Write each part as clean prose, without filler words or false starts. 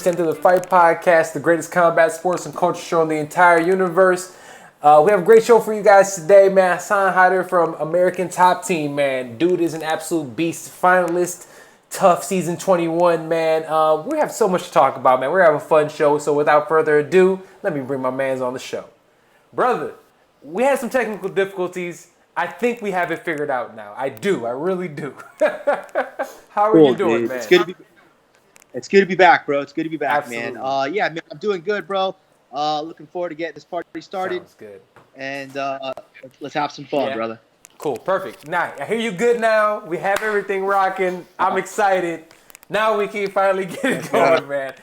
VICENTE the Fight Podcast, the greatest combat sports and culture show in the entire universe. We have a great show for you guys today, man. Hassan Hayder from American Top Team, man. Dude is an absolute beast. Finalist, tough season 21, man. We have so much to talk about, man. We're having a fun show, so without further ado, let me bring my mans on the show. Brother, we had some technical difficulties. I think we have it figured out now. I do. I really do. How are you doing, dude. man? It's good to be back, bro. It's good to be back, Absolutely. man. Yeah, man, I'm doing good, bro. Looking forward to getting this party started. Sounds good. And let's have some fun, brother. Cool. Perfect. Now, I hear you good now. We have everything rocking. I'm excited. Now we can finally get it going, man.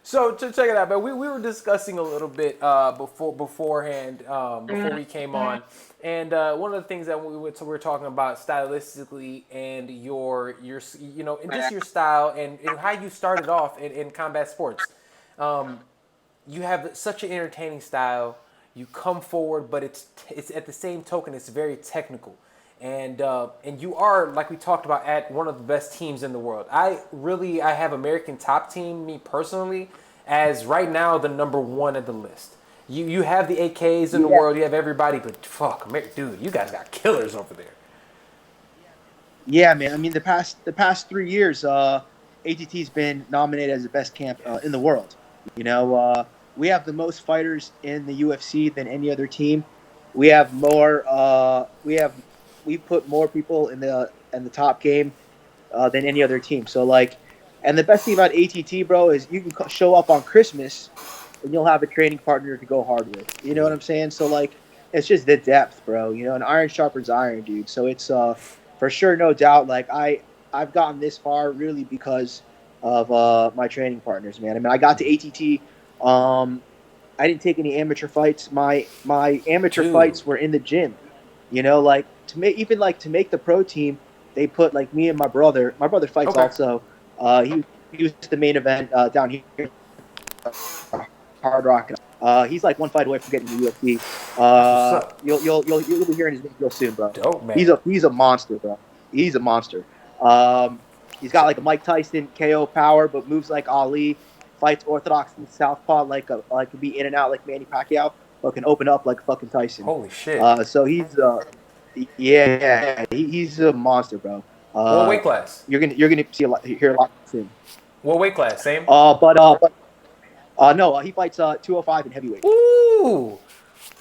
So to check it out, man. We were discussing a little bit beforehand before we came on, and one of the things that we were talking about stylistically and your and just your style and how you started off in combat sports. You have such an entertaining style. You come forward, but it's at the same token, it's very technical. And you are, like we talked about, at one of the best teams in the world. I have American Top Team, me personally, as right now the number one at the list. You have the AKs in the world, you have everybody, but fuck, dude, you guys got killers over there. Yeah, man. I mean, the past 3 years, ATT's been nominated as the best camp in the world. You know, we have the most fighters in the UFC than any other team. We have more. We put more people in the top game than any other team. So like, and the best thing about ATT, bro, is you can show up on Christmas and you'll have a training partner to go hard with. You know what I'm saying? So like, it's just the depth, bro. You know, and iron sharpens iron, dude. So it's for sure, no doubt. Like I've gotten this far really because of my training partners, man. I mean, I got to ATT. I didn't take any amateur fights. My amateur fights were in the gym. You know, like to make the pro team, they put like me and my brother. My brother fights also. He was the main event down here, Hard Rock. He's like one fight away from getting the UFC. You'll be hearing his name real soon, bro. Dope, man. He's a monster, bro. He's a monster. He's got like a Mike Tyson KO power, but moves like Ali. Fights orthodox and southpaw like can be in and out like Manny Pacquiao, but can open up like fucking Tyson. Holy shit! So he's he's a monster, bro. What weight class? You're gonna hear a lot soon. What weight class? Same. No, he fights 205 in heavyweight. Ooh.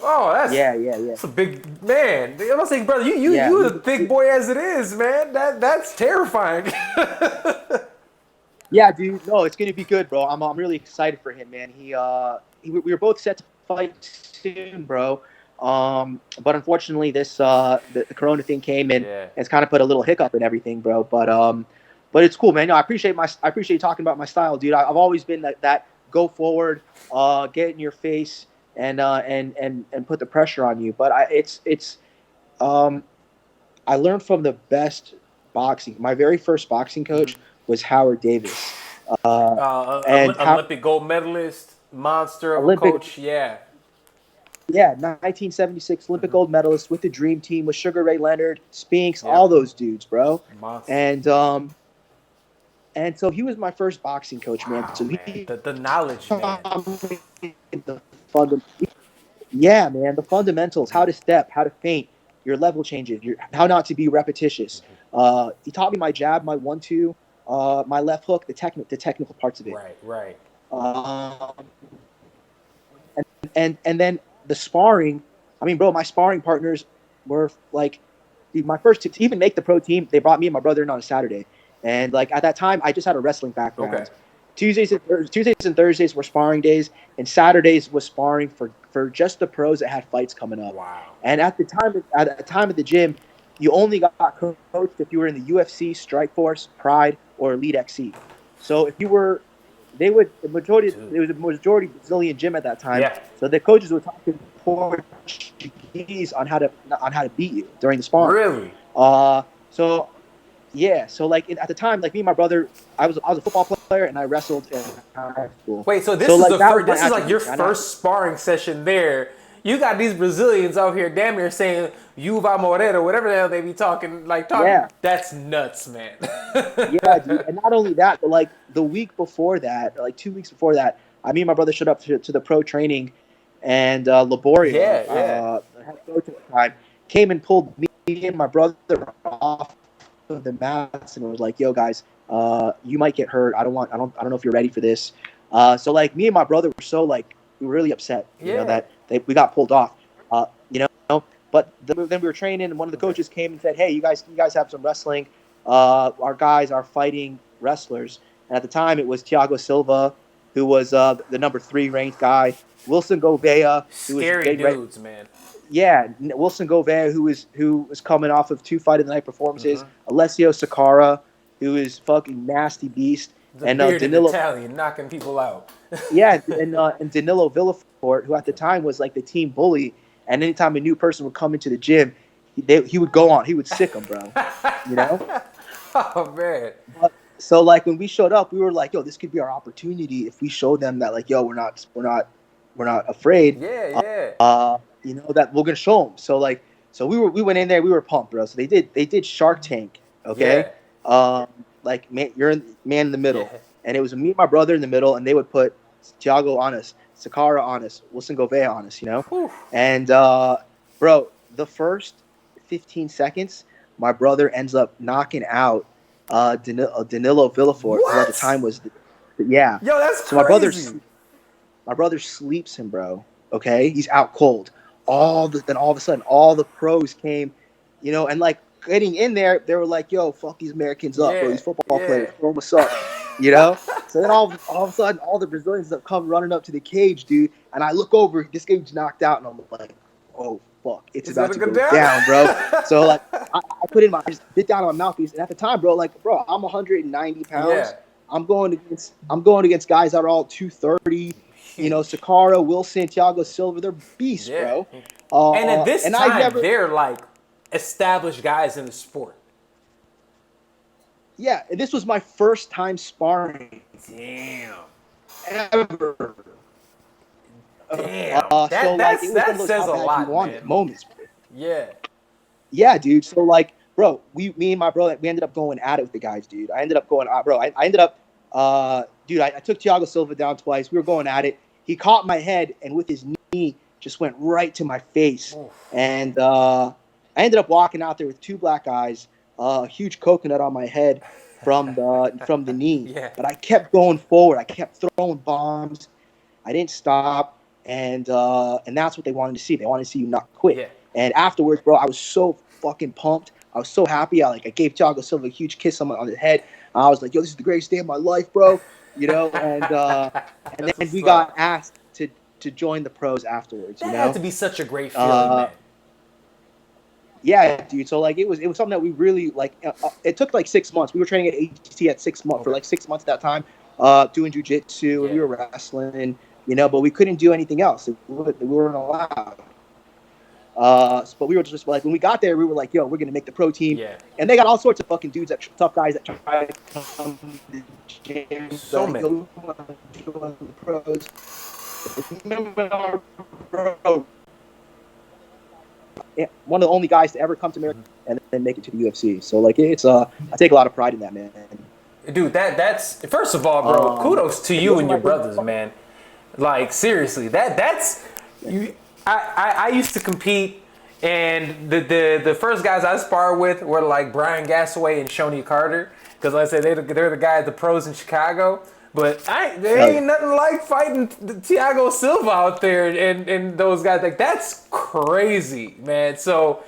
Oh, that's That's a big man. I'm not saying, brother, you a big boy as it is, man. That's terrifying. Yeah, dude. No, it's gonna be good, bro. I'm really excited for him, man. We were both set to fight soon, bro. But unfortunately, this the Corona thing came in and it's kind of put a little hiccup in everything, bro. But it's cool, man. No, I appreciate you talking about my style, dude. I've always been that go forward, get in your face, and put the pressure on you. But I learned from the best boxing. My very first boxing coach was Howard Davis, and Olympic gold medalist, monster of a coach. Yeah, 1976 Olympic gold medalist with the Dream Team with Sugar Ray Leonard, Spinks, all those dudes, bro. Monster. And so he was my first boxing coach, man. So the knowledge, man. The fundamentals, how to step, how to feint, your level changes, how not to be repetitious. He taught me my jab, my 1-2, my left hook, the technical parts of it. Right. And then the sparring. I mean, bro, my sparring partners were like my first to even make the pro team. They brought me and my brother in on a Saturday, and like at that time, I just had a wrestling background. Okay. Tuesdays and Thursdays were sparring days, and Saturdays was sparring for just the pros that had fights coming up. Wow! And at the time at the gym, you only got coached if you were in the UFC, Strikeforce, Pride, or Elite XC. So if you were, there was a majority Brazilian gym at that time. Yeah. So the coaches were talking Portuguese on how to beat you during the sparring. Really? So like at the time, like me and my brother, I was a football player and I wrestled in high school. Wait, so this is like your first sparring session there. you got these Brazilians out here damn near saying "You va morrer" or whatever the hell they be talking. Yeah. That's nuts, man. Yeah, dude. And not only that, but like the week before that, like 2 weeks before that, me and my brother showed up to the pro training, and Laboria, Yeah. the head coach at the time, came and pulled me and my brother off of the mats and was like, "Yo, guys, you might get hurt. I don't know if you're ready for this." So like me and my brother were so like we were really upset, that we got pulled off. You know, but then we were training, and one of the coaches came and said, "Hey, you guys have some wrestling. Our guys are fighting wrestlers." And at the time, it was Thiago Silva, who was the number 3 ranked guy. Wilson Gouveia, who was Scary dudes, man. Yeah, Wilson Gouveia, who was coming off of 2 Fight of the Night performances. Alessio Sakara, who is fucking nasty beast. The bearded Italian knocking people out. Yeah, and Danilo Villafort, who at the time was like the team bully. And anytime a new person would come into the gym, he would go on. He would sick them, bro. You know? Oh, man. So, like, when we showed up, we were like, yo, this could be our opportunity if we show them that, like, yo, we're not afraid. Yeah. That we're going to show them. So, like, we went in there. We were pumped, bro. So they did Shark Tank, okay? Yeah. Like, you're man in the middle. Yeah. And it was me and my brother in the middle, and they would put Thiago on us, Sakara on us, Wilson Gouveia on us, Whew. And, bro, the first 15 seconds, my brother ends up knocking out Danilo Villafort, who at the time was, Yo, that's so crazy. My brother sleeps him, bro. Okay, he's out cold. Then all of a sudden, all the pros came, and like getting in there, they were like, "Yo, fuck these Americans up, bro. These football players, throw what's up," So then all of a sudden, all the Brazilians that come running up to the cage, dude, and I look over, this game's knocked out, and I'm like, "Oh fuck, it's about to go down, bro." So like, I put in just bit down on my mouthpiece, and at the time, bro, I'm 190 pounds. Yeah. I'm going against guys that are all 230. Sakara, Wilson, Thiago Silva, they're beasts, bro. And at this time, they're like established guys in the sport. Yeah, and this was my first time sparring. Damn. Ever. Damn. That says a lot, man. Moments. Bro. Yeah. Yeah, dude. So like, bro, me and my brother, we ended up going at it with the guys, dude. I ended up, dude, I took Thiago Silva down twice. We were going at it. He caught my head and with his knee just went right to my face. Oof. And I ended up walking out there with 2 black eyes, a huge coconut on my head from the knee. Yeah. But I kept going forward. I kept throwing bombs. I didn't stop. And that's what they wanted to see. They wanted to see you not quit. Yeah. And afterwards, bro, I was so fucking pumped. I was so happy. I gave Thiago Silva a huge kiss on the head. I was like, yo, this is the greatest day of my life, bro. And then we got asked to join the pros afterwards. That had to be such a great feeling, man. Yeah, dude. So like it was something that we really like. It took like 6 months. We were training at ATT at 6 months for like 6 months at that time, doing jujitsu and we were wrestling, but we couldn't do anything else. We weren't allowed. But we were just like, when we got there, we were like, yo, we're gonna make the pro team. Yeah. And they got all sorts of fucking dudes, tough guys that try to come to the gym. So many. The pros. Bro, one of the only guys to ever come to America and then make it to the UFC. So like, it's I take a lot of pride in that, man. Dude, that's first of all, bro. Kudos to you and your brothers, man. Like seriously, that's you. I used to compete, and the first guys I sparred with were like Brian Gassaway and Shoney Carter, because like I said they're the guys, the pros in Chicago. But there ain't nothing like fighting Thiago Silva out there and those guys. Like that's crazy, man. So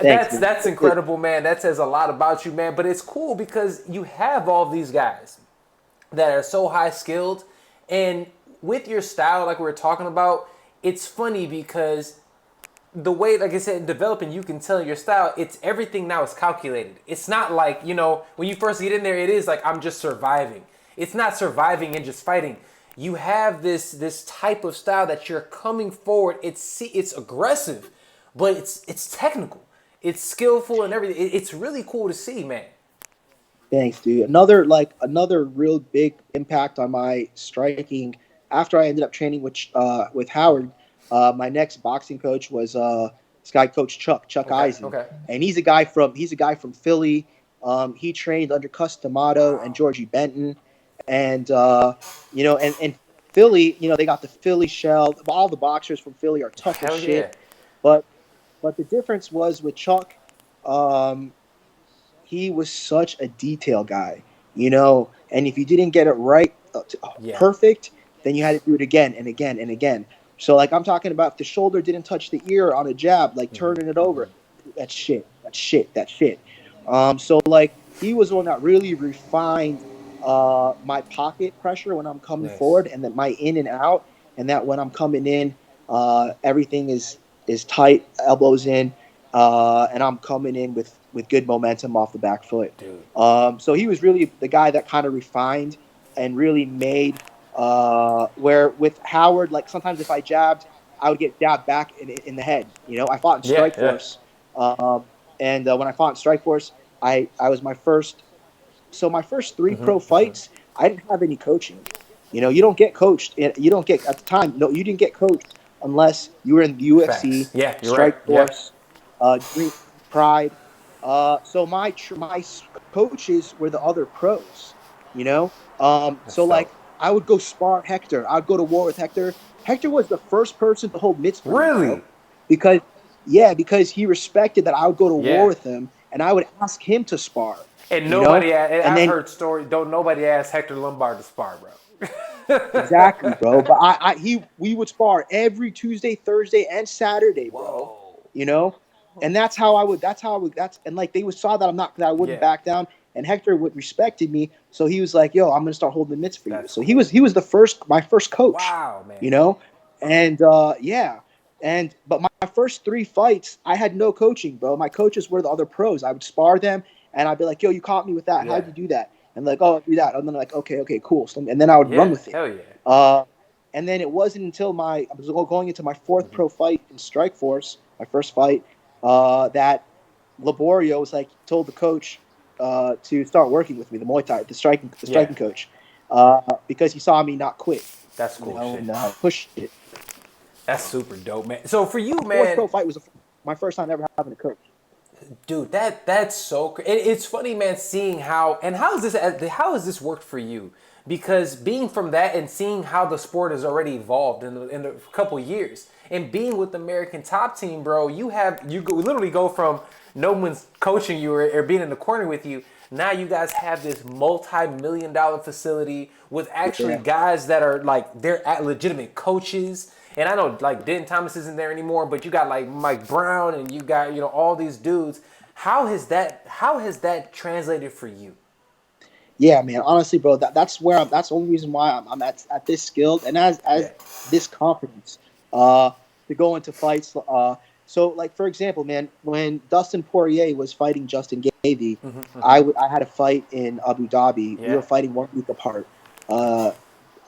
that's incredible, man. That says a lot about you, man. But it's cool because you have all these guys that are so high skilled, and with your style, like we were talking about. It's funny because the way, like I said, in developing, you can tell your style. It's everything now is calculated. It's not like, when you first get in there, it is like, I'm just surviving. It's not surviving and just fighting. You have this type of style that you're coming forward. It's aggressive, but it's technical. It's skillful and everything. It's really cool to see, man. Thanks, dude. Another real big impact on my striking after I ended up training with Howard, My next boxing coach was this guy, Coach Chuck Okay. Eisen, Okay. and he's a guy from Philly. He trained under Cus D'Amato and Wow. Georgie Benton, and and Philly, they got the Philly shell. All the boxers from Philly are tough as Hell yeah. shit, but the difference was with Chuck. Um, he was such a detail guy, and if you didn't get it right, Yeah. perfect, then you had to do it again and again and again. So, like, I'm talking about if the shoulder didn't touch the ear on a jab, like turning it over, that's shit, that's shit, that's shit. So, like, he was the one that really refined my pocket pressure when I'm coming Nice. forward, and that my in and out, and that when I'm coming in, everything is tight, elbows in, and I'm coming in with good momentum off the back foot. Dude. So he was really the guy that kind of refined and really made where with Howard, like sometimes if I jabbed, I would get jabbed back in the head. I fought in Yeah. Strike Yeah. Force, and when I fought in Strike Force, I was my first. So my first three pro fights, I didn't have any coaching. You don't get coached. You don't get at the time. No, you didn't get coached unless you were in the UFC, Facts. Yeah. You're right. Strike Yeah. Force, Dream Pride. So my coaches were the other pros. You know, That's so dope. like I would go spar Hector. I'd go to war with Hector. Hector was the first person to hold mitts for me, Really? bro, because because he respected that I would go to war Yeah. with him, and I would ask him to spar. And You know, nobody, and I've then heard stories. Don't nobody ask Hector Lombard to spar, bro. exactly, bro. But we would spar every Tuesday, Thursday, and Saturday, bro. Whoa. You know, and that's how I would. And like saw that that I wouldn't Yeah. back down, and Hector would respected me, so he was like, "Yo, I'm gonna start holding the mitts for you." That's So cool. he was my first coach. Wow, man. You know, and yeah. But my first three fights, I had no coaching, bro. My coaches were the other pros. I would spar them, and I'd be like, "Yo, you caught me with that. Yeah. How'd you do that?" And like, "Oh, do that." And then like, "Okay, cool." So, and then I would run Yeah. with it. Hell yeah. Uh, and then it wasn't until I was going into my fourth pro fight in Strike Force, my first fight, that Laborio was like told the coach to start working with me, the Muay Thai, the striking coach, because he saw me not quit, That's cool shit. and push it. That's super dope, man. So for you, Fourth man, pro fight was my first time ever having a coach. dude, that's so it's funny, man, seeing how is this worked for you? Because being from that and seeing how the sport has already evolved in a couple years, and being with the American Top Team, bro, literally go from no one's coaching you or being in the corner with you. Now you guys have this multi-million-dollar facility with actually Yeah. guys that are like they're legitimate coaches. And I know like Denton Thomas isn't there anymore, but you got like Mike Brown and you got all these dudes. How has that translated for you? Yeah, man. Honestly, bro, that's where that's the only reason why I'm at this skilled and Yeah. as this confidence to go into fights. So like for example, man, when Dustin Poirier was fighting Justin Gaethje, I had a fight in Abu Dhabi. We Yeah. were fighting 1 week apart. Uh,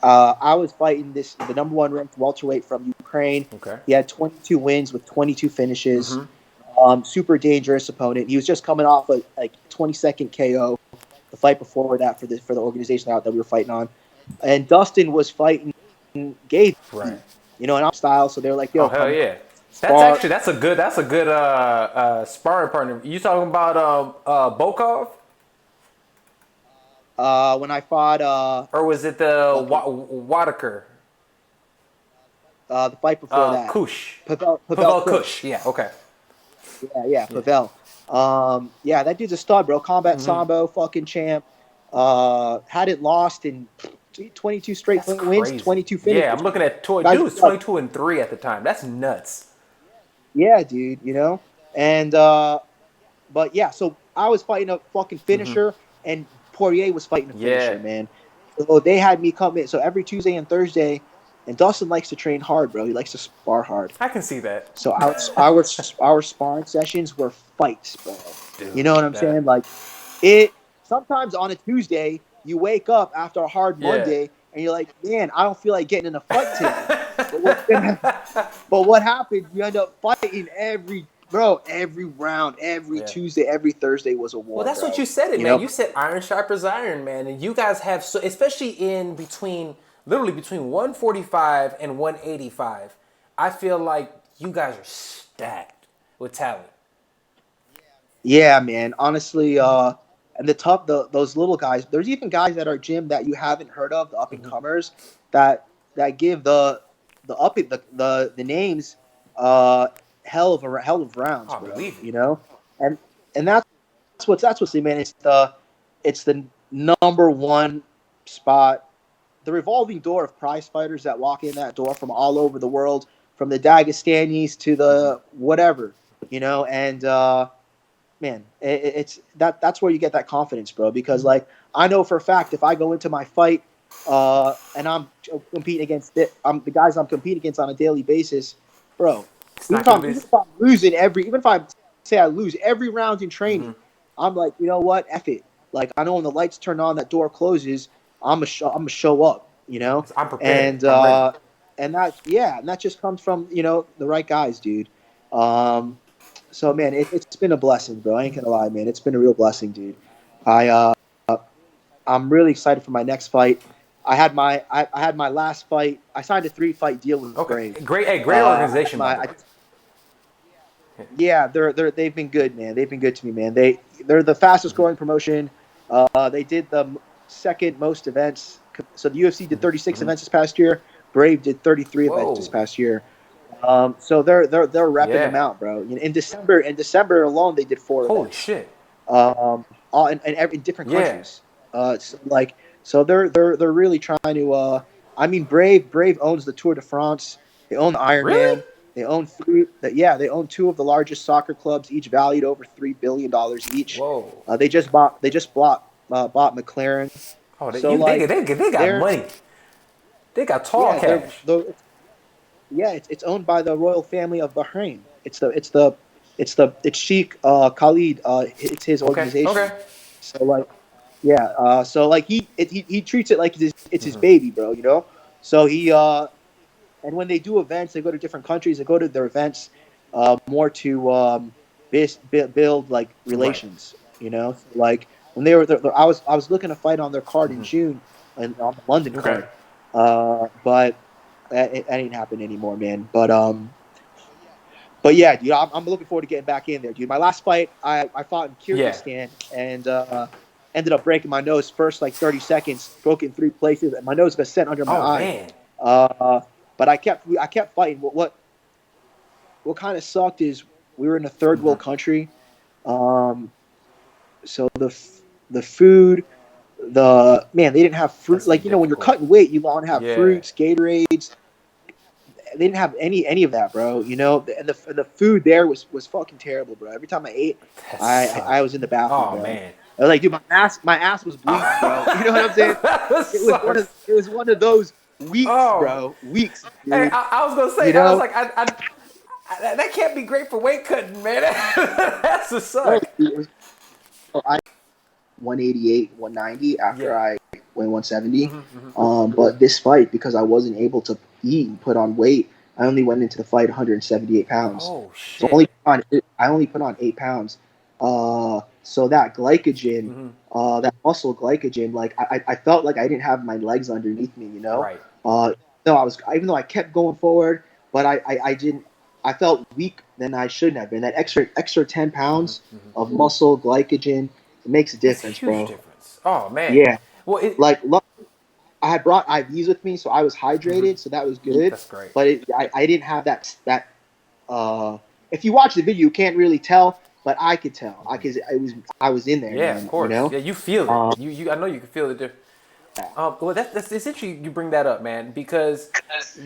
I was fighting the number one ranked welterweight from Ukraine. Okay. He had 22 wins with 22 finishes. Super dangerous opponent. He was just coming off a like 22nd KO the fight before that for the organization out that we were fighting on, and Dustin was fighting Gaethje, Right. in our style. So they were like, Oh "Yo, hell come yeah. spar." That's a good sparring partner. You talking about Bokov? When I fought Or was it the uh, Wadaker? the fight before that, Kush. Pavel Pavel Kush. Kush. Yeah, okay. Yeah, Pavel. Yeah, that dude's a stud, bro. Combat Sambo, fucking champ. Hadn't lost in 22 straight That's wins, crazy. 22 Yeah, finishes. I'm looking at toy. Guys, Dude was 22-3 at the time. That's nuts. yeah, dude, and but yeah, so I was fighting a fucking finisher, and Poirier was fighting a Yeah. finisher, man. So they had me come in. So every Tuesday and Thursday, and Dustin likes to train hard, bro. He likes to spar hard. I can see that. So our sparring sessions were fights, bro. Dude, You know what I'm that. saying? Like it. Sometimes on a Tuesday, you wake up after a hard Yeah. Monday, and you're like, man, I don't feel like getting in a fight today. But what happened? You end up fighting every round, every Yeah. Tuesday, every Thursday was a war. Well, that's bro. what you said, man. know? You said iron sharpers iron, man. And you guys have, especially literally between 145 and 185, I feel like you guys are stacked with talent. Yeah, man. Honestly, and those little guys. There's even guys at our gym that you haven't heard of, the up and comers, that give the names, uh, hell of rounds, I bro. believe it. You know, and and that's what's the man. It's the number one spot, the revolving door of prize fighters that walk in that door from all over the world, from the Dagestanis to the whatever, and man, it's that's where you get that confidence, bro. Because like I know for a fact, if I go into my fight, and I'm competing against the guys I'm competing against on a daily basis, bro. It's not gonna be. Even if I'm losing even if I say I lose every round in training, I'm like, you know what, F it. Like I know when the lights turn on, that door closes, I'm gonna show up, I'm prepared. and I'm ready. and that just comes from the right guys, dude. So man, it's been a blessing, bro. I ain't gonna lie, man. It's been a real blessing, dude. I I'm really excited for my next fight. I had my last fight. I signed a 3-fight deal with Okay, Brave. great. Hey, great organization, by the way. Yeah, they've been good, man. They've been good to me, man. They're the fastest growing promotion. They did the second most events. So the UFC did 36 events this past year. Brave did 33 events this Whoa. past year. So they're repping them Yeah. out, bro. In December alone, they did 4 Holy events. shit. All in different Yeah. countries. So they're really trying to. I mean, Brave owns the Tour de France. They own the Really? Ironman. They own they own 2 of the largest soccer clubs, each valued over $3 billion each. Whoa. They just bought McLaren. Oh, So like they got they're money. They got tall yeah they're cash. the yeah it's owned by the royal family of Bahrain. It's Sheikh Khalid. It's his Okay. organization. Okay. So like yeah, so like he treats it like it's his baby, bro. So and when they do events, they go to different countries. They go to their events more to build like Right. relations. Like when I was looking to fight on their card in June and on the London Okay. card, but that ain't happening anymore, man. But yeah, dude, I'm looking forward to getting back in there, dude. My last fight, I fought in Yeah. Kyrgyzstan and ended up breaking my nose first like 30 seconds, broke in 3 places, and my nose got sent under my Oh eye. man. But I kept fighting. What kind of sucked is we were in a third world country, um, so the food, they didn't have fruit. That's be Like when you're difficult. cutting weight, you want to have Yeah. fruits, Gatorades. They didn't have any of that, bro. And the food there was fucking terrible, bro. Every time I ate, That I was sucks. in the bathroom, Oh bro. man. I was like, dude, my ass was bleeding, bro. You know what I'm saying? That sucks. It was one of those weeks, Oh. bro. Weeks, Hey, dude. I was gonna You say, I was know? like, that can't be great for weight cutting, man. That's a No, suck. it was. Oh, I 188, 190 Yeah. after I went 170. But this fight, because I wasn't able to eat and put on weight, I only went into the fight 178 pounds. Oh So shit. I only put on 8 pounds. So that glycogen, that muscle glycogen, like I felt like I didn't have my legs underneath me, Right. No, even though I kept going forward, but I didn't. I felt weak than I shouldn't have been. That extra 10 pounds of muscle glycogen, it makes a That's a difference, huge bro. difference. Oh man. Yeah, Well, it. like I had brought IVs with me, so I was hydrated, so that was good. That's great. But I didn't have that. Uh, if you watch the video, you can't really tell, but I could tell. I was in there, Yeah, of man. course. Yeah, you feel it. Um, I know you can feel it. Well, that's it's interesting you bring that up, man, because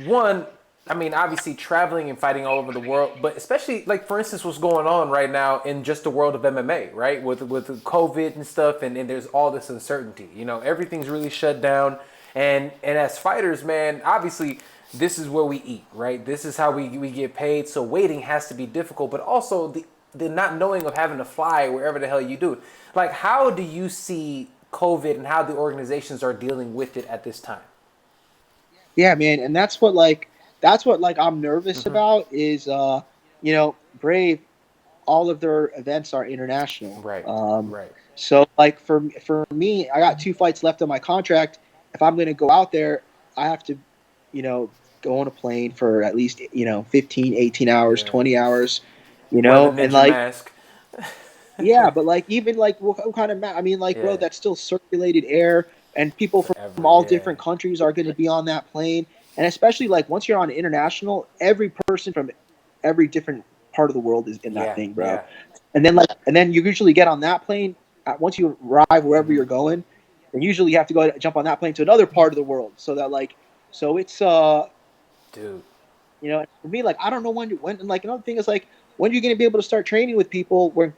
one, I mean, obviously traveling and fighting all over the world, but especially like for instance, what's going on right now in just the world of MMA, right? With COVID and stuff, and there's all this uncertainty. Everything's really shut down, and as fighters, man, obviously this is where we eat, right? This is how we get paid. So waiting has to be difficult, but also the not knowing of having to fly wherever the hell you do. Like, how do you see COVID and how the organizations are dealing with it at this time? yeah, man, and that's what like I'm nervous about is Brave. All of their events are international. Right, right. So like for me, I got 2 fights left on my contract. If I'm going to go out there, I have to, you know, go on a plane for at least 15, 18 hours, Yeah. 20 hours, Wear the and ninja mask. yeah, but even what kind of I mean, bro, Yeah. that's still circulated air, and people from Forever. all Yeah. different countries are going to be on that plane, and especially once you're on international, every person from every different part of the world is in that Yeah. thing, bro. Yeah. And then you usually get on that plane once you arrive wherever Mm-hmm. you're going, then usually you have to go jump on that plane to another part of the world, so that so it's Dude. for me, I don't know when, and another thing is when are you going to be able to start training with people where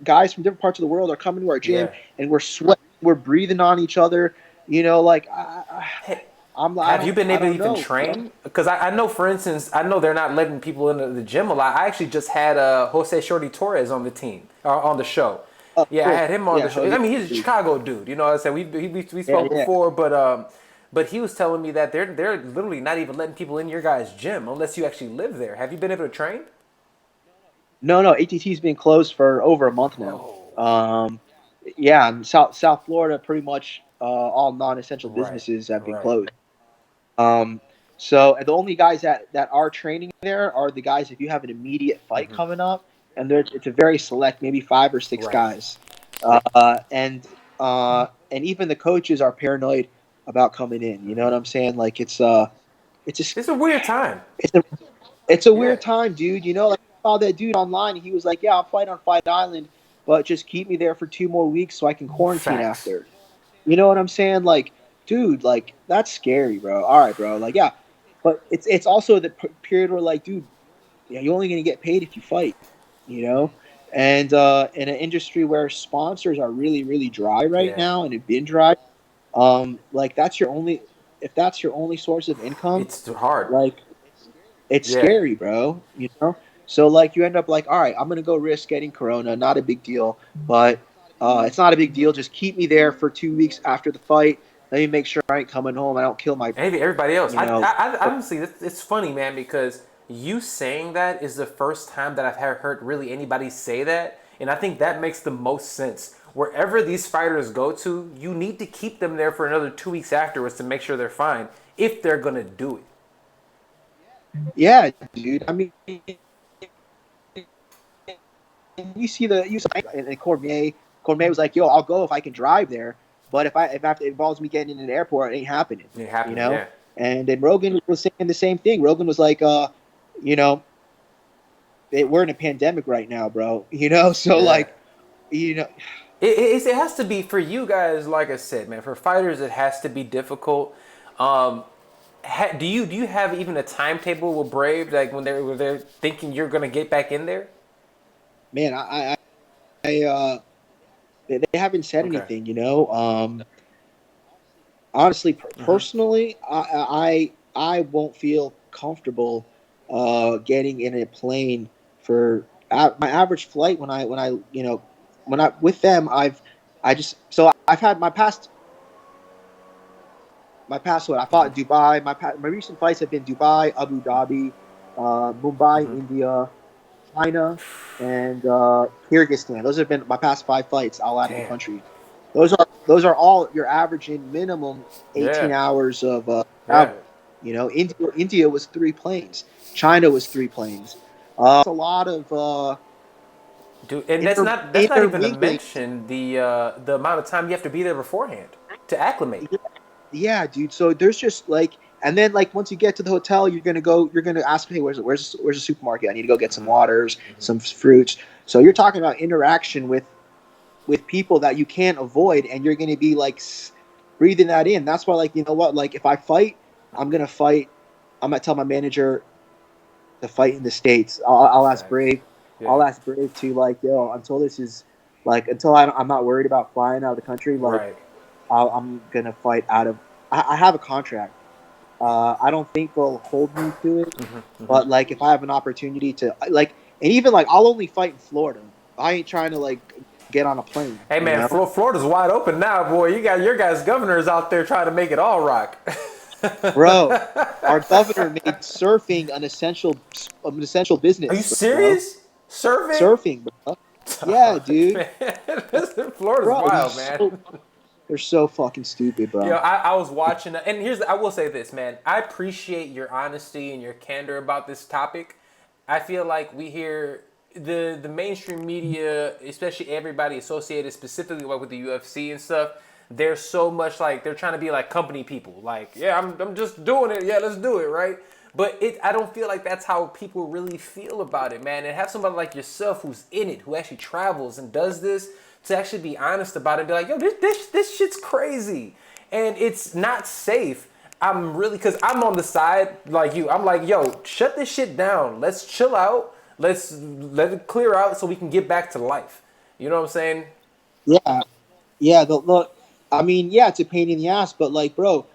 guys from different parts of the world are coming to our gym Yeah. and we're sweating, we're breathing on each other, Hey, I have you don't, been I able to don't even know. train? Because I know, for instance, I know they're not letting people into the gym a lot. I actually just had Jose Shorty Torres on the team, on the show. Oh, Yeah, I cool. had him on Yeah, the show. Jose. I mean, he's a Chicago dude. You know what I said? We Yeah, spoke yeah. before, but he was telling me that they're literally not even letting people in your guys' gym unless you actually live there. Have you been able to train? No, ATT's been closed for over a month now. Oh, Yeah, in South Florida, pretty much all non-essential right, businesses have been right. closed. Um, so and the only guys that are training there are the guys if you have an immediate fight coming up, and it's a very select, maybe 5 or 6 Right. guys, and even the coaches are paranoid about coming in. You know what I'm saying? It's just It's a weird time. it's a it's a Yeah. weird time, dude. I saw that dude online. He was like, "Yeah, I'll fight on Fight Island, but just keep me there for 2 more weeks so I can quarantine Facts. after." You know what I'm saying? Dude, that's scary, bro. All right, bro. Yeah, but it's also the period where, dude, yeah, you're only gonna get paid if you fight, you know. And in an industry where sponsors are really, really dry right Yeah. now and have been dry, that's your only, if that's your only source of income, It's hard. like it's Yeah. scary, bro. So you end up all right, I'm gonna go risk getting corona, not a big deal, but it's not a big deal. Just keep me there for 2 weeks after the fight. Let me make sure I ain't coming home. I don't kill my, Maybe everybody else. you know. I honestly, it's funny, man, because you saying that is the first time that I've heard really anybody say that, and I think that makes the most sense. Wherever these fighters go to, you need to keep them there for another 2 weeks afterwards to make sure they're fine if they're gonna do it. Yeah, dude. I mean, you see and Cormier. Cormier was like, "Yo, I'll go if I can drive there, but if it involves me getting in an airport, it ain't happening." It You happening, know. yeah. And then Rogan was saying the same thing. Rogan was like, you know, we're in a pandemic right now, bro. So Yeah. you know, It has to be for you guys. Like I said, man, for fighters, it has to be difficult. Um, do you have even a timetable with Brave, like when they're thinking you're gonna get back in there? man, they haven't said Okay. anything. Honestly, Mm-hmm. personally, I won't feel comfortable getting in a plane for my average flight when I with them I've had my past what I fought in Dubai. My recent fights have been Dubai, Abu Dhabi, Mumbai, India, China, and Kyrgyzstan. Those have been my past 5 fights all out of the Damn. country. Those are all you're averaging minimum 18 Yeah. hours of Yeah. travel. India was 3 planes. China was 3 planes. It's a lot of Dude, and that's not even to intermingling. mention the amount of time you have to be there beforehand to acclimate. Yeah, dude. So there's just and then once you get to the hotel, you're gonna ask, hey, where's the supermarket? I need to go get some waters, some fruits. So you're talking about interaction with people that you can't avoid, and you're gonna be breathing that in. That's why, you know what, if I fight, I'm gonna fight. I'm gonna tell my manager to fight in the States. I'll ask Facts. Brave. Yeah. I'll ask Brave to yo, until this is until I'm not worried about flying out of the country. Right. I'm gonna fight out of. I have a contract. I don't think they'll hold me to it, but if I have an opportunity to and even I'll only fight in Florida. I ain't trying to get on a plane. Hey man, Florida's wide open now, boy. You got your guys' governors out there trying to make it all rock. Bro. Our governor made surfing an essential Are you business, bro. serious? Surfing? Surfing, bro. Yeah, dude. Man, Florida's Bro, wild, man. They're so fucking stupid, bro. You know, I was watching, and I will say this, man. I appreciate your honesty and your candor about this topic. I feel like we hear the mainstream media, especially everybody associated specifically like with the UFC and stuff. They're so much like they're trying to be like company people. Like, yeah, I'm just doing it. Yeah, let's do it, right? But I don't feel like that's how people really feel about it, man. And have somebody like yourself who's in it, who actually travels and does this, to actually be honest about it, be like, yo, this shit's crazy, and it's not safe. I'm really, because I'm on the side like you. I'm like, yo, shut this shit down. Let's chill out. Let's let it clear out so we can get back to life. You know what I'm saying? Yeah, yeah. I mean, yeah, it's a pain in the ass, but like, bro,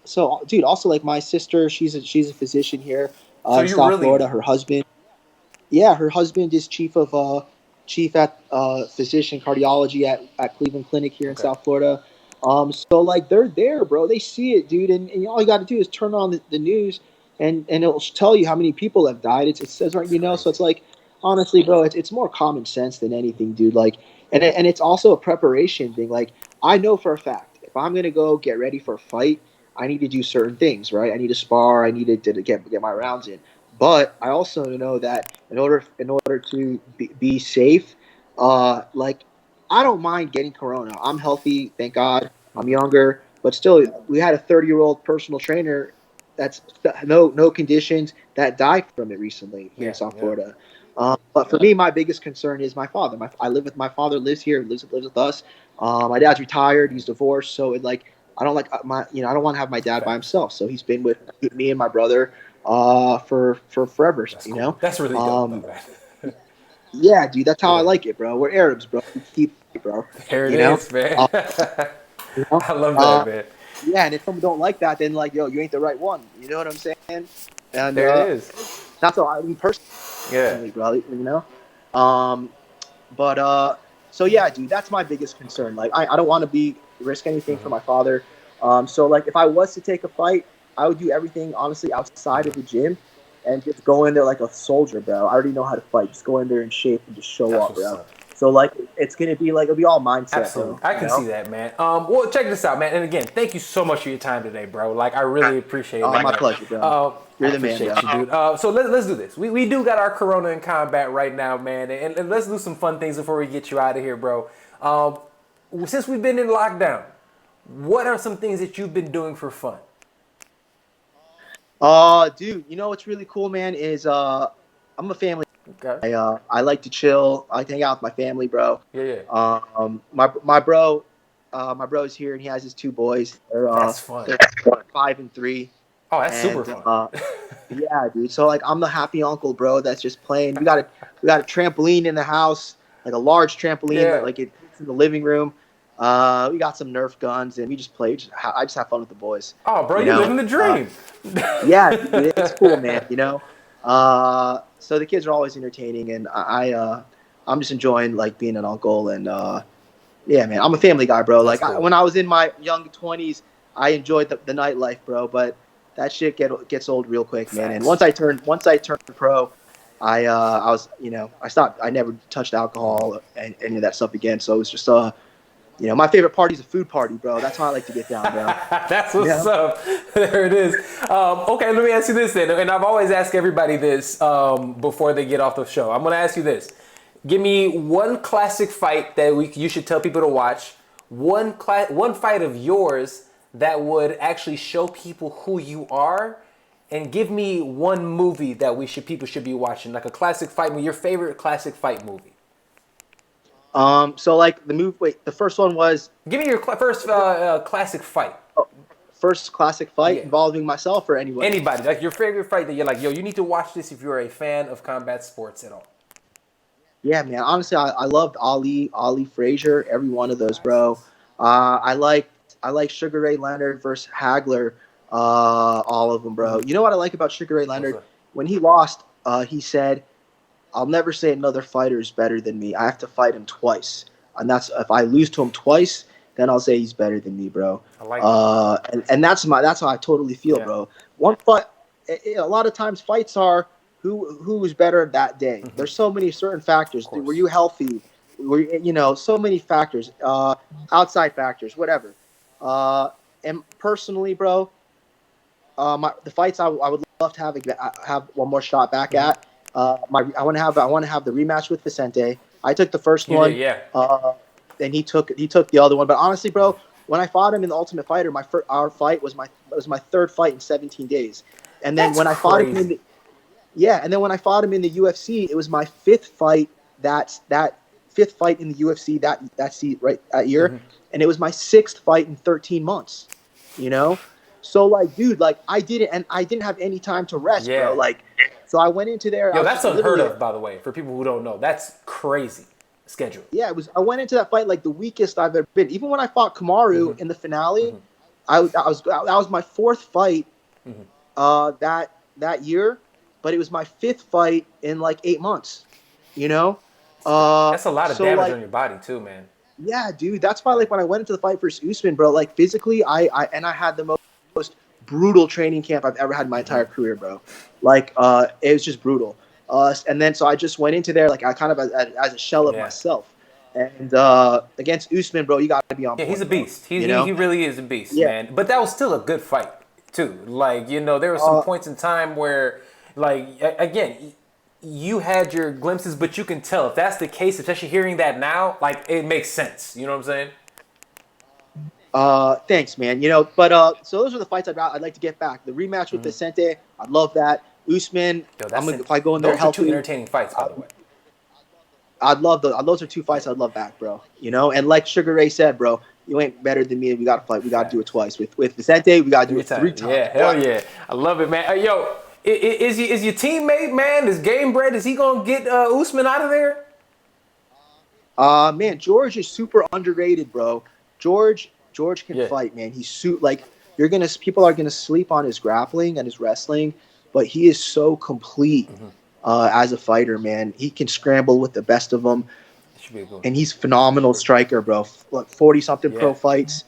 so, dude. Also, like, my sister, she's a physician here So in you South really, Florida. Her husband, yeah, her husband is chief at physician cardiology at Cleveland Clinic here in okay, South Florida. So like they're there, bro. They see it, dude, and all you got to do is turn on the news, and it'll tell you how many people have died. It says right, that's so crazy. it's like, honestly, bro, it's more common sense than anything, dude. Like, and it's also a preparation thing. Like, I know for a fact if I'm gonna go get ready for a fight, I need to do certain things, right? I need to spar. I need to get my rounds in. But I also know that in order to be safe, like, I don't mind getting corona. I'm healthy, thank God. I'm younger, but still, we had a 30-year-old personal trainer that's no conditions that died from it recently here in Yeah, South yeah. Florida. But for me, my biggest concern is my father. I live with my father. Lives here. Lives with us. My dad's retired. He's divorced. So it, like, I don't like I don't want to have my dad by Facts. himself. So he's been with me and my brother for forever. That's cool. That's really dope, though, man. Yeah, dude, that's how I Yeah. like it, bro. We're Arabs, bro. We keep it, bro. There it You know, is, man. uh, you know. I love that, Uh, man. yeah, and if someone don't like that, then, like, yo, you ain't the right one. You know what I'm saying? And There it is. that's all I mean Yeah. personally, bro. You know. Um, but so yeah, dude, that's my biggest concern. Like, I don't want to be risk anything for Mm-hmm. my father. So like, if I was to take a fight, I would do everything honestly outside of the gym, and just go in there like a soldier, bro. I already know how to fight. Just go in there in shape and just show That's up, what's bro. up. So like, it's gonna be like, it'll be all mindset, Absolutely. bro. I You can see know. that, man. Well, check this out, man. And again, thank you so much for your time today, bro. Like, I really appreciate it, My man. pleasure, bro. I You're the man, appreciate bro. you, dude. So let's do this. We do got our Corona in combat right now, man. And let's do some fun things before we get you out of here, bro. Um, since we've been in lockdown, what are some things that you've been doing for fun? Dude, you know what's really cool, man, is I'm a family. Okay. I like to chill. I like to hang out with my family, bro. Yeah, yeah. My bro's here, and he has his two boys. That's fun. They're 5 and 3, Oh, that's super and fun. yeah, dude. So like, I'm the happy uncle, bro. That's just playing. We got a trampoline in the house, like a large trampoline that, Yeah. like, it's in the living room. We got some Nerf guns, and we just play. I just have fun with the boys. Oh, bro, You you know. living the dream. Yeah, dude, it's cool, man. You know. So the kids are always entertaining, and I'm just enjoying, like, being an uncle, and yeah, man, I'm a family guy, bro. That's Like, cool. when I was in my young 20s, I enjoyed the nightlife, bro. But that shit gets old real quick, man. And Facts. once I turned pro, I was, I stopped. I never touched alcohol and any of that stuff again. So it was just my favorite party is a food party, bro. That's how I like to get down, bro. That's what's Yeah. up. There it is. Okay, let me ask you this then. And I've always asked everybody this before they get off the show. I'm going to ask you this. Give me one classic fight that you should tell people to watch. One fight of yours that would actually show people who you are. And give me one movie that people should be watching. Like a classic fight movie. Your favorite classic fight movie. So like, the first one was Give me your first classic fight. first classic fight Yeah. involving myself or anyone. Anybody, like your favorite fight that you're like, yo, you need to watch this if you're a fan of combat sports at all. Yeah, man. Honestly, I loved Ali Frazier, every one of those, bro. I like Sugar Ray Leonard versus Hagler, all of them, bro. You know what I like about Sugar Ray What's Leonard? up? When he lost, he said, "I'll never say another fighter is better than me. I have to fight him twice, and that's if I lose to him twice, then I'll say he's better than me, bro." I like that. And that's how I totally feel, Yeah. bro. One fight, a lot of times fights are who was better that day. There's so many certain factors. Of course. Were you healthy? so many factors, outside factors, whatever. And personally, bro, the fights I would love to have one more shot back at. I want to have the rematch with Vicente. I took the first You one, did, yeah. and he took the other one. But honestly, bro, when I fought him in the Ultimate Fighter, our fight was my third fight in 17 days. And then That's when I fought him crazy. and then when I fought him in the UFC, it was my fifth fight. That fifth fight in the UFC that year, and it was my sixth fight in 13 months. You know, so like, dude, like I didn't have any time to rest, bro. Yeah. Like, so I went into there. I Yo, was that's just unheard literally, of, by the way, for people who don't know. That's crazy schedule. yeah, it was. I went into that fight like the weakest I've ever been. Even when I fought Kamaru in the finale, that was my fourth fight that year, but it was my fifth fight in like 8 months. You know, That's a lot of so damage like, on your body too, man. yeah, dude. That's why, like, when I went into the fight versus Usman, bro, like physically, I had the most brutal training camp I've ever had in my entire career, bro. Like, it was just brutal. And then so I just went into there like I kind of as a shell of Yeah. myself. And against Usman, bro, you got to be on Yeah, point. he's a beast. You know? He really is a beast, Yeah. man. But that was still a good fight, too. Like, there were some points in time where, like, again, you had your glimpses, but you can tell if that's the case, especially hearing that now, like, it makes sense. You know what I'm saying? Thanks, man. But so those are the fights I'd like to get back. The rematch with Vicente, I'd love that. Usman, Yo, if I go in there those are two healthy, entertaining fights, by the way. I'd love those. Those are two fights I'd love back, bro. And like Sugar Ray said, bro, you ain't better than me. We got to fight. We got to do it twice. With Vicente, we got to do it 3 times. Yeah, hell yeah. I love it, man. Yo, is your teammate, man, is Game Bread, is he going to get Usman out of there? Man, George is super underrated, bro. George can fight, man. He's people are gonna sleep on his grappling and his wrestling, but he is so complete as a fighter, man. He can scramble with the best of them, and he's phenomenal striker, bro. 40-something pro fights.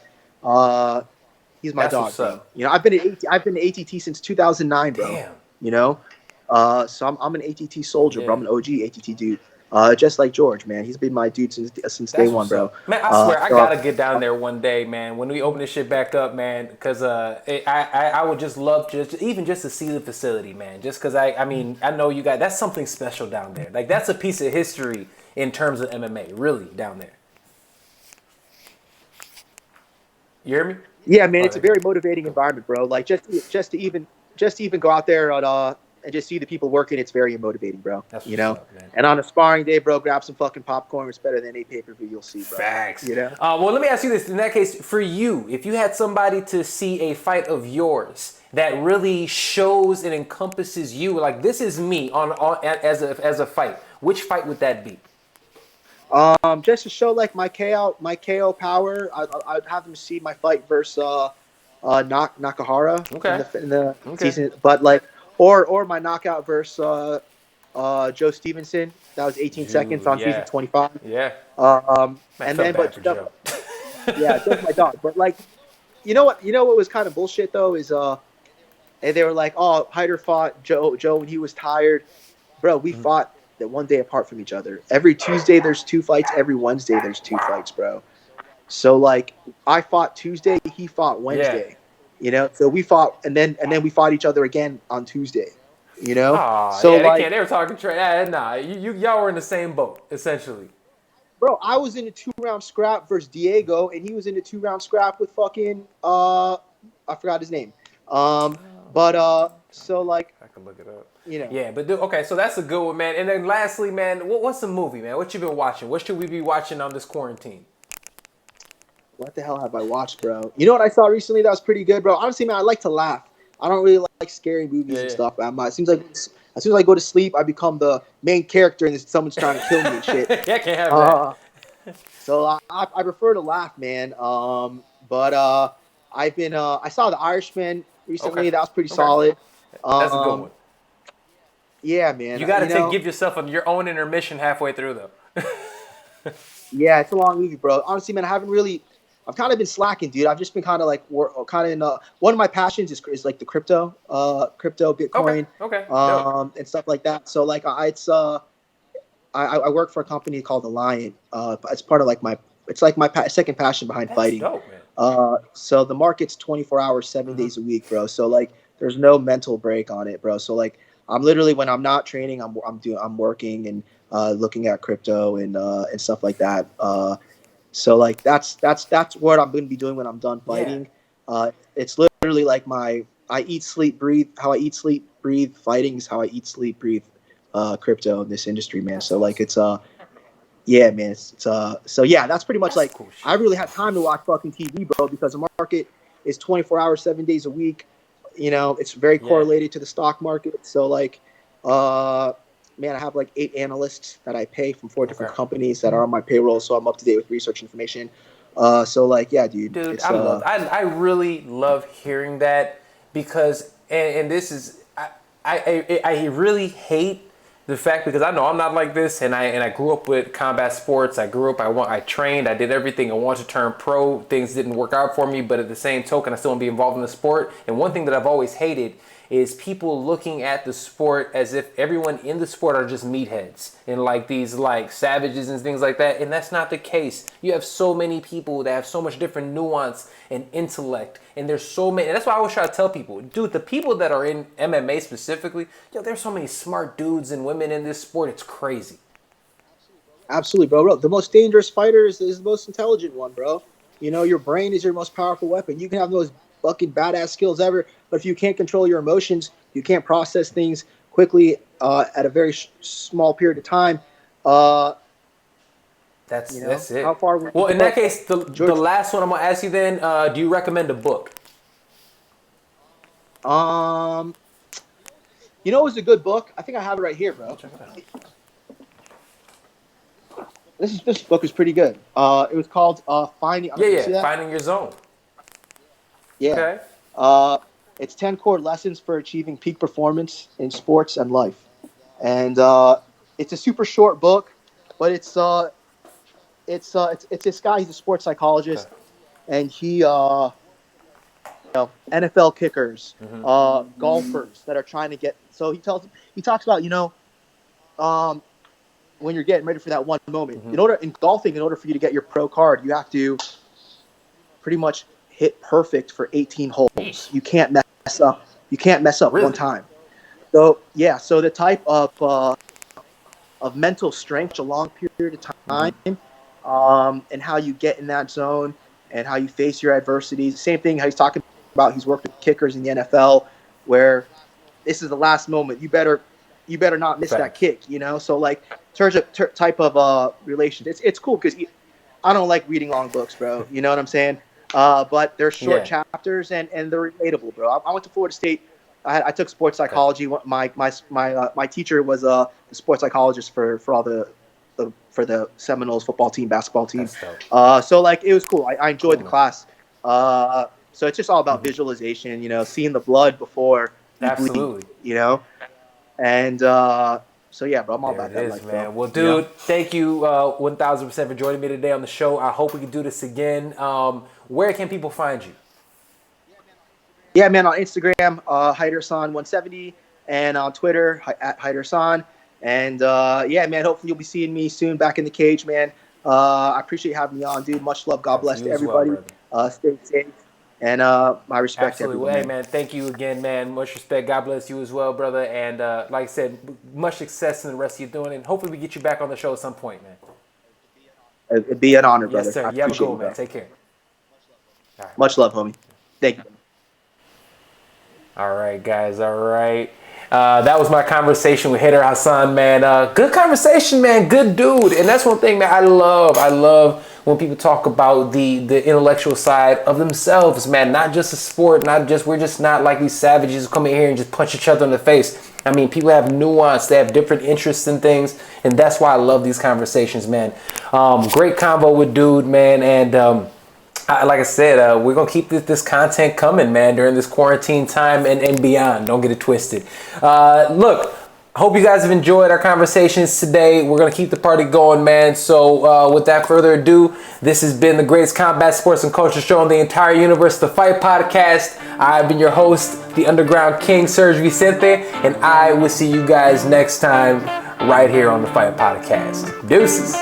He's my dog, bro. I've been to ATT since 2009, bro. Damn. So I'm an ATT soldier, bro. I'm an OG ATT dude. Just like George, man. He's been my dude since day one, bro. Man, I swear, I gotta get down there one day, man. When we open this shit back up, man, because I would just love even just to see the facility, man. Just because I know you guys. That's something special down there. Like that's a piece of history in terms of MMA, really down there. You hear me? Yeah, man. It's a very motivating environment, bro. Like just to even go out there and just see the people working, it's very motivating, bro. That's up, man. And on a sparring day, bro, grab some fucking popcorn. It's better than a pay-per-view you'll see, bro. Facts. Well, let me ask you this. In that case, for you, if you had somebody to see a fight of yours that really shows and encompasses you, like this is me as a fight, which fight would that be? Just to show like my KO power, I'd have them see my fight versus Nakahara in the season, but like. Or my knockout versus Joe Stevenson. That was 18 seconds on season 25. Yeah. And then, but Joe. Yeah, Joe's my dog. But like, you know what was kind of bullshit though is and they were like, oh, Hayder fought Joe when he was tired. Bro, we fought that one day apart from each other. Every Tuesday there's 2 fights. Every Wednesday there's 2 fights, bro. So like, I fought Tuesday, he fought Wednesday. So we fought, and then we fought each other again on Tuesday. So yeah, they were talking trash. Nah, y'all were in the same boat essentially. Bro, I was in a 2-round scrap versus Diego, and he was in a 2-round scrap with fucking I forgot his name. So like I can look it up. Yeah, but okay, so that's a good one, man. And then lastly, man, what's the movie, man? What you been watching? What should we be watching on this quarantine? What the hell have I watched, bro? You know what I saw recently that was pretty good, bro? Honestly, man, I like to laugh. I don't really like scary movies and stuff. It seems like as soon as I go to sleep, I become the main character and someone's trying to kill me and shit. Yeah, I can't have that. So I prefer to laugh, man. But I've been I saw The Irishman recently. Okay. That was pretty solid. That's a good one. Yeah, man. You got to give yourself your own intermission halfway through, though. Yeah, it's a long movie, bro. Honestly, man, I've kind of been slacking, dude. I've just been kind of like in one of my passions is like the crypto, Bitcoin, okay. and stuff like that. So like I I work for a company called Alliant. It's part of like my second passion behind fighting. Dope, man. So the market's 24 hours, 7 days a week, bro. So like, there's no mental break on it, bro. So like, I'm literally, when I'm not training, I'm working and looking at crypto and stuff like that. So like, that's what I'm going to be doing when I'm done fighting. Yeah. It's literally like I eat, sleep, breathe. How I eat, sleep, breathe fighting is how I eat, sleep, breathe crypto in this industry, man. So like, it's yeah, man. So yeah, that's pretty much like, cool. I really have time to watch fucking TV, bro, because the market is 24 hours, 7 days a week. You know, it's very correlated to the stock market. So like, man, I have like 8 analysts that I pay from 4 different companies that are on my payroll. So I'm up to date with research information. So like, yeah, dude. I really love hearing that, because, and this is, I really hate the fact, because I know I'm not like this, and I grew up with combat sports. I trained, I did everything. I wanted to turn pro. Things didn't work out for me, but at the same token, I still want to be involved in the sport. And one thing that I've always hated is people looking at the sport as if everyone in the sport are just meatheads and like these like savages and things like that. And that's not the case. You have so many people that have so much different nuance and intellect, and there's so many. And that's why I always try to tell people, dude, the people that are in MMA specifically, there's so many smart dudes and women in this sport. It's crazy. Absolutely, bro. The most dangerous fighter is the most intelligent one, bro. You know, your brain is your most powerful weapon. You can have those fucking badass skills ever, but if you can't control your emotions, you can't process things quickly at a very small period of time. That's it. How far? Well, in that case, the last one I'm gonna ask you then. Do you recommend a book? You know, it's a good book. I think I have it right here, bro. Check it out. This book is pretty good. It was called Finding. Finding Your Zone. Yeah. Okay. It's 10 core lessons for achieving peak performance in sports and life, and it's a super short book, but it's this guy. He's a sports psychologist, and he NFL kickers, golfers that are trying to get. So he talks about when you're getting ready for that one moment. In golfing, in order for you to get your pro card, you have to pretty much hit perfect for 18 holes. You can't mess up. You can't mess up one time. So yeah. So the type of mental strength, a long period of time, and how you get in that zone and how you face your adversities. Same thing. How he's talking about. He's worked with kickers in the NFL, where this is the last moment. You better not miss that kick. So like, type of relations. It's cool because I don't like reading long books, bro. You know what I'm saying? But they're short chapters and they're relatable, bro. I went to Florida State. I took sports psychology. My teacher was a sports psychologist for all the Seminoles football team, basketball team. So like, it was cool. I enjoyed the class. So it's just all about visualization, seeing the blood before you bleed, and so yeah, bro, I'm all about that life, man. Bro. Well, dude, thank you 1,000% for joining me today on the show. I hope we can do this again. Where can people find you? Yeah, man, on Instagram, Hayder Hassan 170, and on Twitter at Hayder Hassan. And yeah, man, hopefully you'll be seeing me soon back in the cage, man. I appreciate you having me on, dude. Much love, God bless to everybody. Stay safe. And my respect to everyone. Hey, man, thank you again, man. Much respect. God bless you as well, brother. And like I said, much success in the rest of you doing. And hopefully we get you back on the show at some point, man. It'd be an honor, brother. Yes, sir. You have a good one, man. Take care. Right. Much love, homie. Thank you. All right, guys. All right. That was my conversation with Hayder Hassan, man. Good conversation, man. Good dude. And that's one thing, man, I love when people talk about the intellectual side of themselves, man. Not just a sport, we're just not like these savages who come in here and just punch each other in the face. I mean, people have nuance, they have different interests in things, and that's why I love these conversations, man. Great convo with dude, man, and like I said, we're going to keep this content coming, man, during this quarantine time and beyond. Don't get it twisted. Look, hope you guys have enjoyed our conversations today. We're going to keep the party going, man. So without further ado, this has been the greatest combat sports and culture show in the entire universe, the Fight Podcast. I've been your host, the Underground King, SERG VICENTE, and I will see you guys next time. right here on the Fight Podcast. Deuces.